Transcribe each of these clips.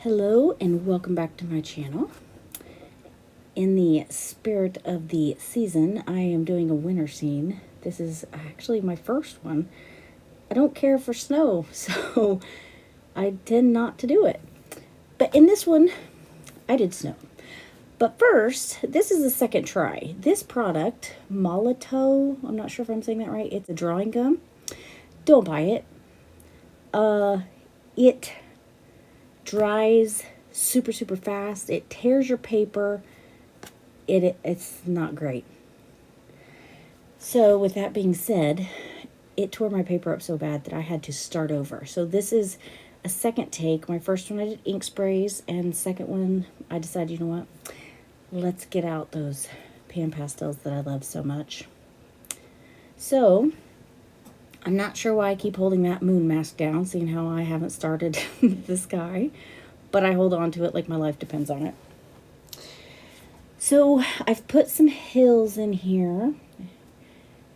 Hello and welcome back to my channel. In the spirit of the season, I am doing a winter scene. This is actually my first one. I don't care for snow, so I tend not to do it. But in this one, I did snow. But first, this is the second try. This product, Molito, I'm not sure if I'm saying that right, it's a drawing gum. Don't buy it. It dries super fast. It tears your paper. It's not great. So with that being said, it tore my paper up so bad that I had to start over. So this is a second take. My first one I did ink sprays, and second one I decided, you know what, let's get out those pan pastels that I love so much. So I'm not sure why I keep holding that moon mask down, seeing how I haven't started the sky, but I hold on to it like my life depends on it. So I've put some hills in here,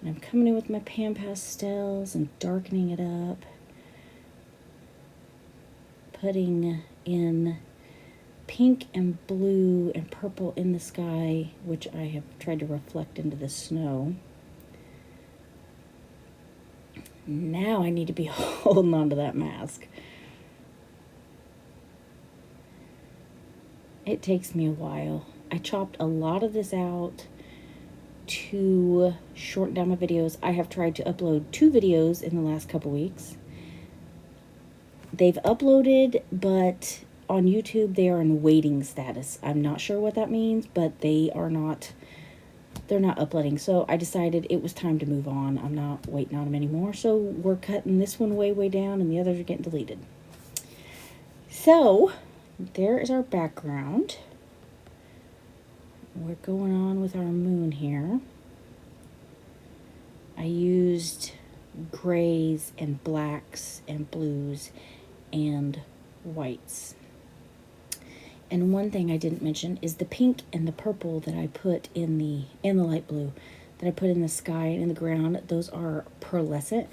and I'm coming in with my pan pastels and darkening it up, putting in pink and blue and purple in the sky, which I have tried to reflect into the snow. Now I need to be holding on to that mask. It takes me a while. I chopped a lot of this out to shorten down my videos. I have tried to upload 2 videos in the last couple weeks. They've uploaded, but on YouTube they are in waiting status. I'm not sure what that means, but they're not uploading. So I decided it was time to move on. I'm not waiting on them anymore. So we're cutting this one way down, and the others are getting deleted. So there is our background. We're going on with our moon here. I used grays and blacks and blues and whites. And one thing I didn't mention is the pink and the purple that I put in and the light blue that I put in the sky and in the ground. Those are pearlescent.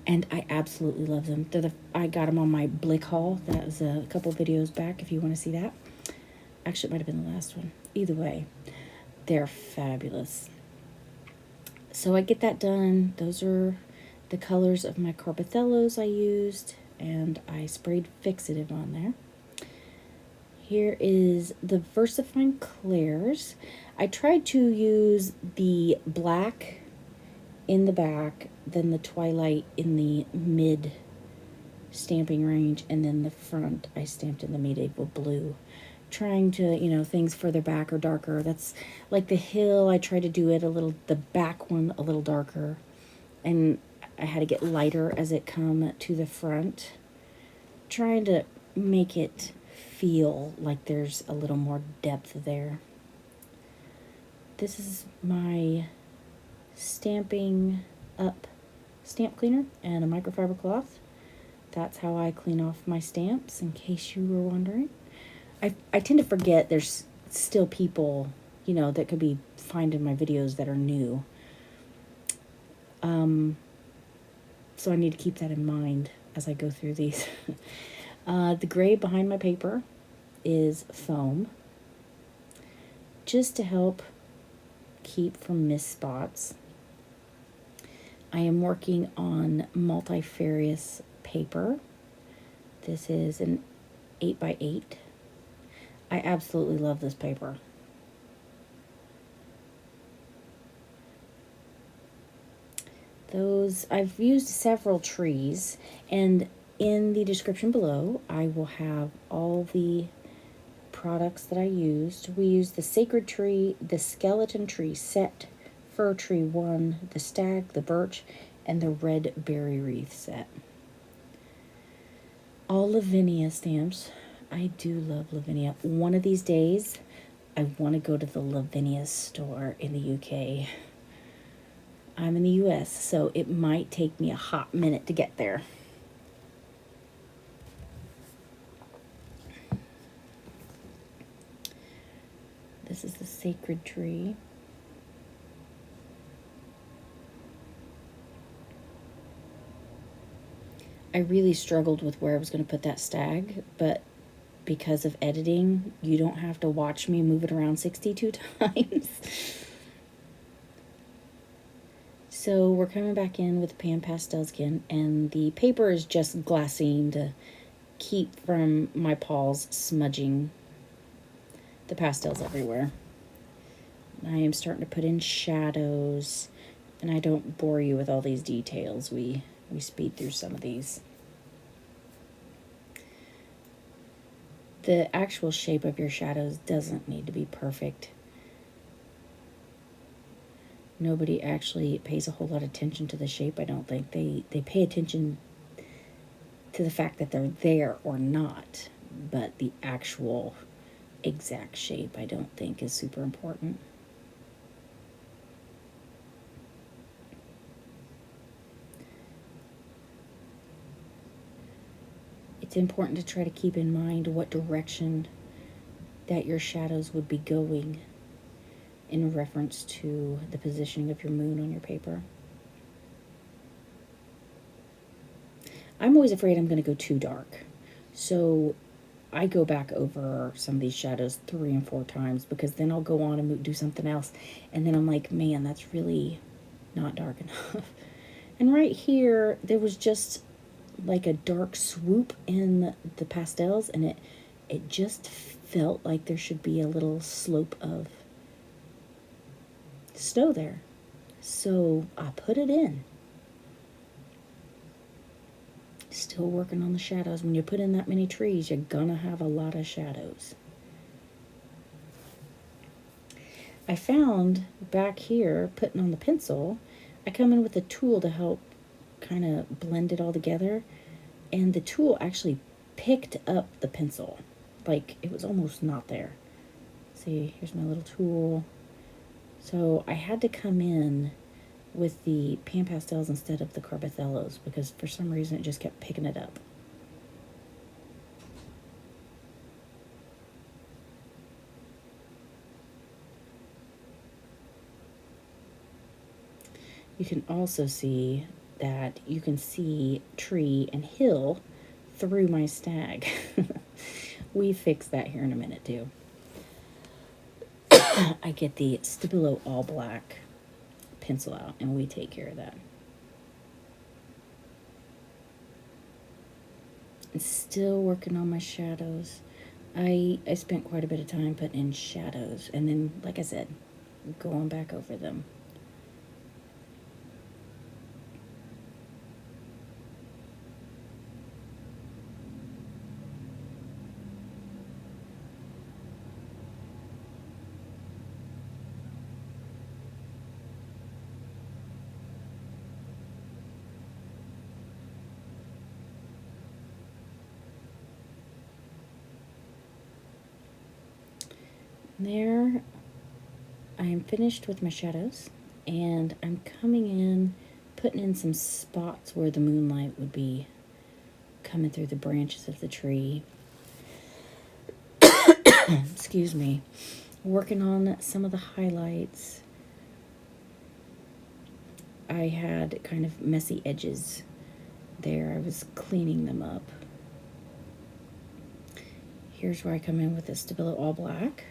And I absolutely love them. I got them on my Blick haul. That was a couple videos back if you want to see that. Actually, it might have been the last one. Either way, they're fabulous. So I get that done. Those are the colors of my Carbothellos I used, and I sprayed fixative on there. Here is the Versafine Clairs. I tried to use the black in the back, then the twilight in the mid stamping range, and then the front I stamped in the medieval blue. Trying to, things further back or darker. That's like the hill, I tried to do it the back one a little darker, and I had to get lighter as it come to the front, trying to make it feel like there's a little more depth there. This is my Stamping Up stamp cleaner and a microfiber cloth. That's how I clean off my stamps, in case you were wondering. I tend to forget there's still people, that could be finding my videos that are new. So I need to keep that in mind as I go through these. The gray behind my paper is foam, just to help keep from missed spots. I am working on multifarious paper. This is an 8x8. I absolutely love this paper. I've used several trees, and in the description below I will have all the products that I used. We used the sacred tree, the skeleton tree set, fir tree 1, the stag, the birch, and the red berry wreath set. All Lavinia stamps. I do love Lavinia. One of these days, I want to go to the Lavinia store in the UK. I'm in the US, so it might take me a hot minute to get there. This is the sacred tree. I really struggled with where I was going to put that stag, but because of editing, you don't have to watch me move it around 62 times. So we're coming back in with the pan pastels again, and the paper is just glassine to keep from my paws smudging the pastels everywhere. I am starting to put in shadows, and I don't bore you with all these details. We speed through some of these. The actual shape of your shadows doesn't need to be perfect. Nobody actually pays a whole lot of attention to the shape, I don't think. They pay attention to the fact that they're there or not, but the actual exact shape I don't think is super important. It's important to try to keep in mind what direction that your shadows would be going in reference to the positioning of your moon on your paper. I'm always afraid I'm going to go too dark. So I go back over some of these shadows 3 and 4 times, because then I'll go on and do something else. And then I'm like, man, that's really not dark enough. And right here, there was just like a dark swoop in the pastels, and it just felt like there should be a little slope of snow there. So I put it in. Still working on the shadows. When you put in that many trees, you're gonna have a lot of shadows. I found back here, putting on the pencil, I come in with a tool to help kind of blend it all together, and the tool actually picked up the pencil. Like, it was almost not there. See, here's my little tool. So I had to come in with the pan pastels instead of the carbothellos, because for some reason it just kept picking it up. You can also see that you can see tree and hill through my stag. We fix that here in a minute too. I get the Stabilo all black pencil out, and we take care of that. I'm still working on my shadows. I spent quite a bit of time putting in shadows, and then, like I said, going back over them. There, I am finished with my shadows, and I'm coming in, putting in some spots where the moonlight would be coming through the branches of the tree. Excuse me. Working on some of the highlights. I had kind of messy edges there. I was cleaning them up. Here's where I come in with the Stabilo all black.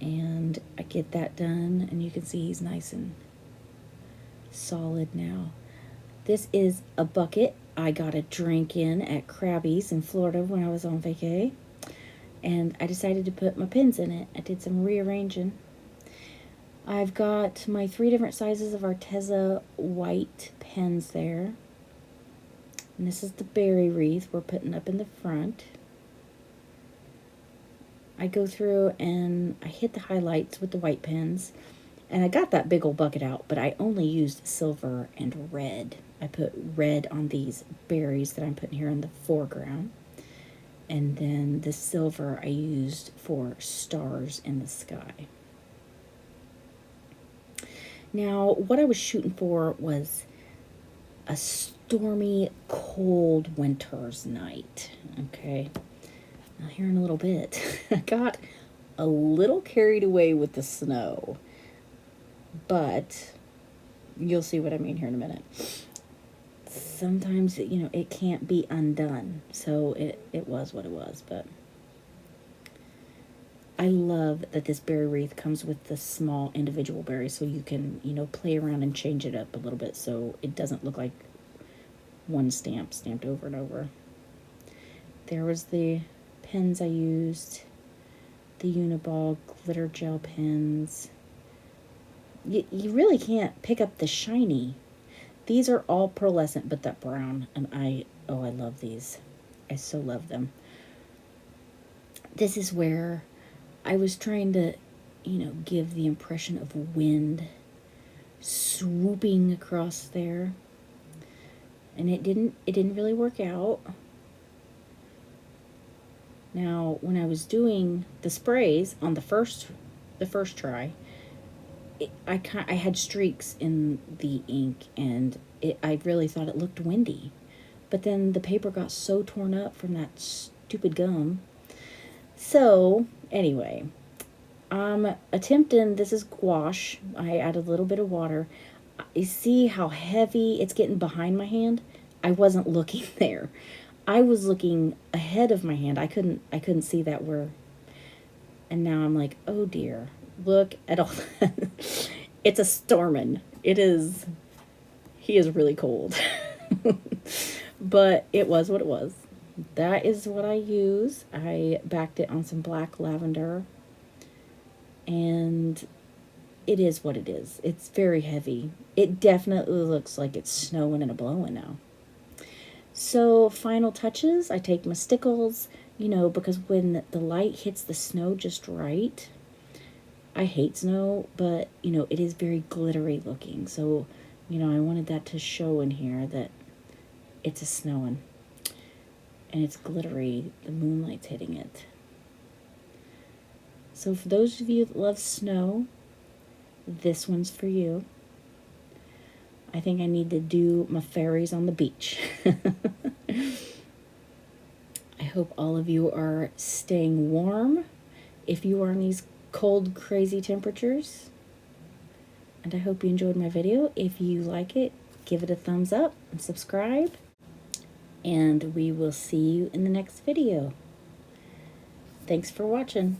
And I get that done, and you can see he's nice and solid now. This is a bucket I got a drink in at Krabby's in Florida when I was on vacay, and I decided to put my pens in it. I did some rearranging. I've got my 3 different sizes of Arteza white pens there, and this is the berry wreath we're putting up in the front. I go through and I hit the highlights with the white pens, and I got that big old bucket out, but I only used silver and red. I put red on these berries that I'm putting here in the foreground, and then the silver I used for stars in the sky. Now, what I was shooting for was a stormy, cold winter's night, okay? Now, here in a little bit, I got a little carried away with the snow, but you'll see what I mean here in a minute. sometimes, you know, it can't be undone. So it was what it was, but I love that this berry wreath comes with the small individual berries, so you can, you know, play around and change it up a little bit so it doesn't look like one stamp stamped over and over. There was the pens I used, the Uniball glitter gel pens. You really can't pick up the shiny. These are all pearlescent, but that brown, and I love these. I so love them. This is where I was trying to, you know, give the impression of wind swooping across there. And it didn't really work out. Now, when I was doing the sprays on the first try, I had streaks in the ink, and I really thought it looked windy. But then the paper got so torn up from that stupid gum. So, anyway, attempting, this is gouache. I added a little bit of water. You see how heavy it's getting behind my hand? I wasn't looking there. I was looking ahead of my hand. I couldn't see that where. And now I'm like, oh dear, look at all that. It's a stormin'. It is. He is really cold. But it was what it was. That is what I use. I backed it on some black lavender. And it is what it is. It's very heavy. It definitely looks like it's snowing and a blowing now. So final touches, I take my stickles, you know, because when the light hits the snow just right, I hate snow, but, you know, it is very glittery looking. So, you know, I wanted that to show in here that it's a snowing. And it's glittery, the moonlight's hitting it. So for those of you that love snow, this one's for you. I think I need to do my fairies on the beach. I hope all of you are staying warm if you are in these cold, crazy temperatures. And I hope you enjoyed my video. If you like it, give it a thumbs up and subscribe. And we will see you in the next video. Thanks for watching.